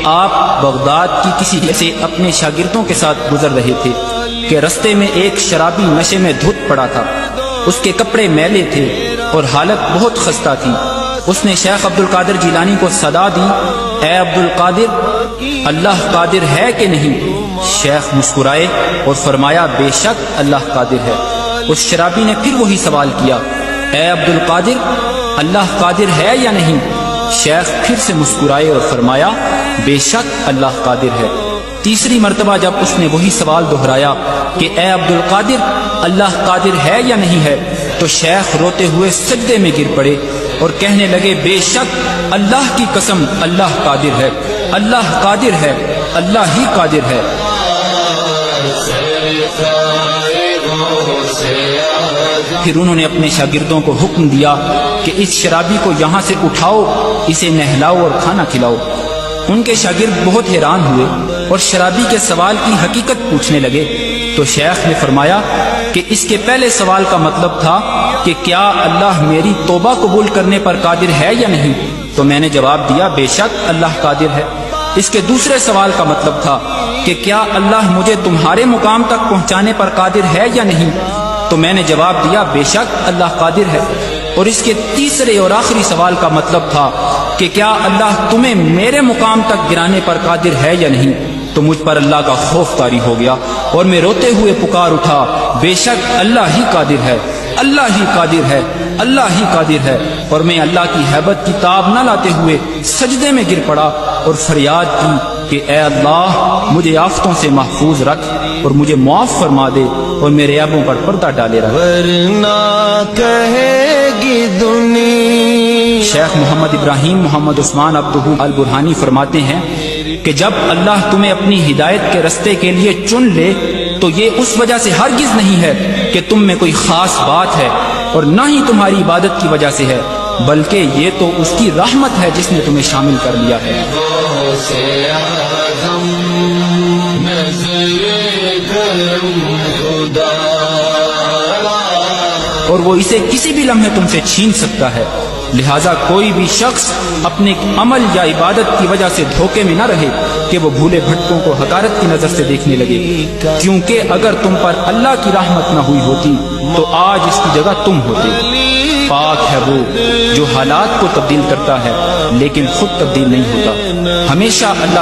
آپ بغداد کی کسی سے اپنے شاگردوں کے ساتھ گزر رہے تھے کہ رستے میں ایک شرابی نشے میں دھت پڑا تھا۔ اس کے کپڑے میلے تھے اور حالت بہت خستہ تھی۔ اس نے شیخ عبد القادر جیلانی کو صدا دی، اے عبد القادر، اللہ قادر ہے کہ نہیں؟ شیخ مسکرائے اور فرمایا، بے شک اللہ قادر ہے۔ اس شرابی نے پھر وہی سوال کیا، اے عبد القادر، اللہ قادر ہے یا نہیں؟ شیخ پھر سے مسکرائے اور فرمایا، بے شک اللہ قادر ہے۔ تیسری مرتبہ جب اس نے وہی سوال دہرایا کہ اے عبد القادر، اللہ قادر ہے یا نہیں ہے، تو شیخ روتے ہوئے سجدے میں گر پڑے اور کہنے لگے، بے شک اللہ کی قسم اللہ قادر ہے، اللہ قادر ہے، اللہ ہی قادر ہے۔ پھر انہوں نے اپنے شاگردوں کو حکم دیا کہ اس شرابی کو یہاں سے اٹھاؤ، اسے نہلاؤ اور کھانا کھلاؤ۔ ان کے شاگرد بہت حیران ہوئے اور شرابی کے سوال کی حقیقت پوچھنے لگے، تو شیخ نے فرمایا کہ اس کے پہلے سوال کا مطلب تھا کہ کیا اللہ میری توبہ قبول کرنے پر قادر ہے یا نہیں؟ تو میں نے جواب دیا، بے شک اللہ قادر ہے۔ اس کے دوسرے سوال کا مطلب تھا کہ کیا اللہ مجھے تمہارے مقام تک پہنچانے پر قادر ہے یا نہیں؟ تو میں نے جواب دیا، بے شک اللہ قادر ہے۔ اور اس کے تیسرے اور آخری سوال کا مطلب تھا کہ کیا اللہ تمہیں میرے مقام تک گرانے پر قادر ہے یا نہیں؟ تو مجھ پر اللہ کا خوف طاری ہو گیا اور میں روتے ہوئے پکار اٹھا، بے شک اللہ ہی قادر ہے، اللہ ہی قادر ہے، اللہ ہی قادر ہے۔ اور میں اللہ کی ہیبت کی تاب نہ لاتے ہوئے سجدے میں گر پڑا اور فریاد کی کہ اے اللہ، مجھے آفتوں سے محفوظ رکھ اور مجھے معاف فرما دے اور میرے عیبوں پر پردہ ڈالے رکھ، ورنہ کہے گی دنیا۔ شیخ محمد ابراہیم محمد عثمان عبدہ البرہانی فرماتے ہیں کہ جب اللہ تمہیں اپنی ہدایت کے رستے کے لیے چن لے تو یہ اس وجہ سے ہرگز نہیں ہے کہ تم میں کوئی خاص بات ہے اور نہ ہی تمہاری عبادت کی وجہ سے ہے، بلکہ یہ تو اس کی رحمت ہے جس نے تمہیں شامل کر لیا ہے۔ اور وہ اسے کسی بھی لمحے تم سے چھین سکتا ہے، لہذا کوئی بھی شخص اپنے عمل یا عبادت کی وجہ سے دھوکے میں نہ رہے کہ وہ بھولے بھٹکوں کو حقارت کی نظر سے دیکھنے لگے، کیونکہ اگر تم پر اللہ کی رحمت نہ ہوئی ہوتی تو آج اس کی جگہ تم ہوتے۔ پاک ہے وہ جو حالات کو تبدیل کرتا ہے لیکن خود تبدیل نہیں ہوتا۔ ہمیشہ اللہ